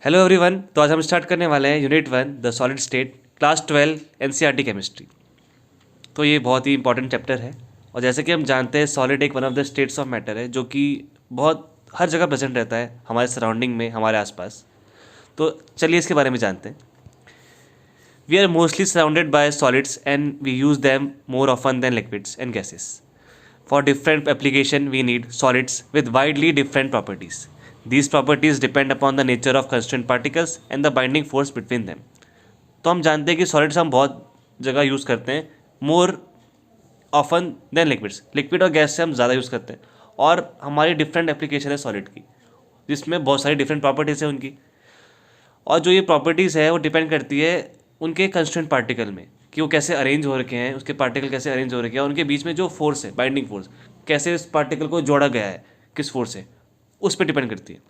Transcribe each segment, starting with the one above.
Hello everyone. तो आज हम स्टार्ट करने वाले हैं unit 1 the solid state class 12 NCERT chemistry. तो ये बहुत ही इंपॉर्टेंट चैप्टर है और जैसे कि हम जानते हैं सॉलिड एक one of the states of matter है जो कि बहुत हर जगह प्रेजेंट रहता है हमारे सराउंडिंग में, हमारे आसपास। तो चलिए इसके बारे में जानते हैं। We are mostly surrounded by solids and we use them more often than liquids and gases. For different application, we need solids with widely different properties. These properties depend upon the nature of constituent particles and the binding force between them. तो हम जानते हैं कि solids हम बहुत जगह use करते हैं, more often than liquids. Liquid और गैस से हम ज़्यादा यूज़ करते हैं और हमारी डिफरेंट एप्लीकेशन है सॉलिड की, जिसमें बहुत सारी डिफरेंट प्रॉपर्टीज़ है उनकी। और जो ये प्रॉपर्टीज़ है वो डिपेंड करती है उनके कंस्टिट्यूएंट पार्टिकल में कि वो कैसे अरेंज हो रखे हैं, उसके पार्टिकल कैसे अरेंज हो रखे हैं और उनके बीच में जो फोर्स है, बाइंडिंग फोर्स, कैसे इस पार्टिकल को जोड़ा गया है, किस फोर्स से, उस पर डिपेंड करती है।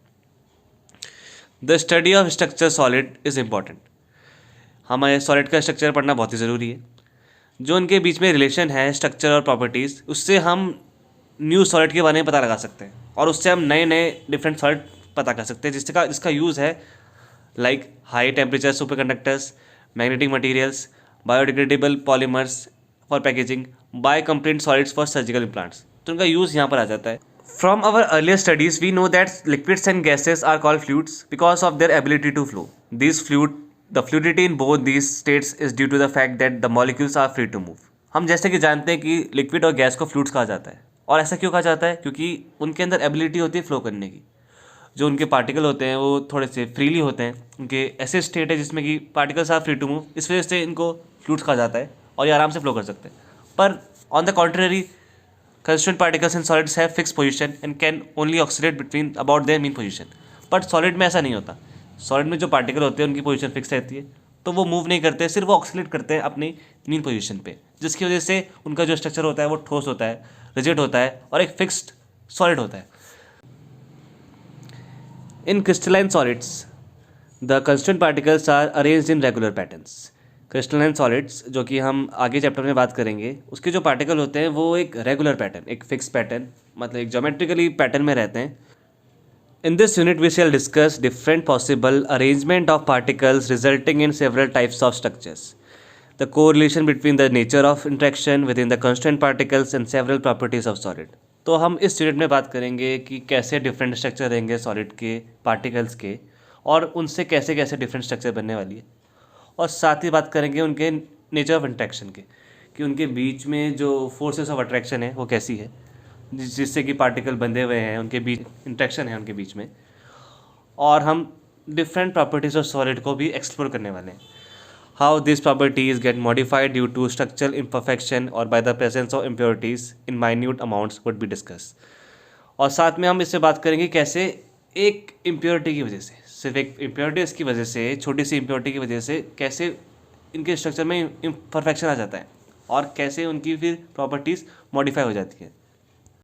The study of structure solid is important. हमें सॉलिड का स्ट्रक्चर पढ़ना बहुत ही ज़रूरी है। जो उनके बीच में रिलेशन है स्ट्रक्चर और प्रॉपर्टीज़, उससे हम न्यू सॉलिड के बारे में पता लगा सकते हैं और उससे हम नए नए डिफरेंट सॉलिड पता कर सकते हैं जिसका यूज़ है like high temperature super conductors, magnetic materials, biodegradable polymers for packaging, biocompliant solids for surgical implants. तो उनका यूज़ यहाँ पर आ जाता है। From our earlier studies we know that liquids and gases are called fluids because of their ability to flow. The fluidity in both these states is due to the fact that the molecules are free to move. हम जैसे कि जानते हैं कि liquid और gas को fluids कहा जाता है, और ऐसा क्यों कहा जाता है? क्योंकि उनके अंदर एबिलिटी होती है फ्लो करने की। जो उनके पार्टिकल होते हैं वो थोड़े से फ्रीली होते हैं, उनके ऐसे स्टेट है जिसमें कि particles are free to move, इस वजह से इनको फ्लूइड्स कहा जाता है और ये आराम से फ्लो कर सकते हैं। पर on the contrary constituent particles in solids have fix position and can only oxalate between about their mean position. But solid में ऐसा नहीं होता। सॉलिड में जो पार्टिकल होते हैं उनकी पोजीशन फिक्स रहती है, तो वो मूव नहीं करते, सिर्फ वो ऑक्सीलेट करते हैं अपनी मीन पोजीशन पे, जिसकी वजह से उनका जो स्ट्रक्चर होता है वो ठोस होता है, रिजिड होता है और एक फिक्स्ड सॉलिड होता है। In crystalline solids, the constituent particles are arranged in regular patterns. Crystalline solids जो कि हम आगे चैप्टर में बात करेंगे, उसके जो पार्टिकल होते हैं वो एक रेगुलर पैटर्न, एक फिक्स पैटर्न, मतलब एक ज्योमेट्रिकली पैटर्न में रहते हैं। In this unit we shall discuss different possible arrangement of particles resulting in several types of structures, the correlation between the nature of interaction within the constituent particles and several properties of solid. तो हम इस unit में बात करेंगे कि कैसे different structure रहेंगे solid के पार्टिकल्स के और उनसे कैसे कैसे डिफरेंट स्ट्रक्चर बनने वाली है, और साथ ही बात करेंगे उनके नेचर ऑफ इंट्रैक्शन के, कि उनके बीच में जो फोर्सेस ऑफ अट्रैक्शन है वो कैसी है, जिससे कि पार्टिकल बंधे हुए हैं, उनके बीच इंट्रैक्शन है उनके बीच में। और हम डिफरेंट प्रॉपर्टीज़ ऑफ सॉलिड को भी एक्सप्लोर करने वाले हैं। How these properties get modified due to structural imperfection or by the presence of impurities in minute amounts would be discussed। और साथ में हम इससे बात करेंगे कैसे एक इम्प्योरिटी की वजह से, सिर्फ एक इम्प्योरिटीज की वजह से, छोटी सी इम्प्योरिटी की वजह से कैसे इनके स्ट्रक्चर में इम्परफेक्शन आ जाता है और कैसे उनकी फिर प्रॉपर्टीज़ मॉडिफाई हो जाती है।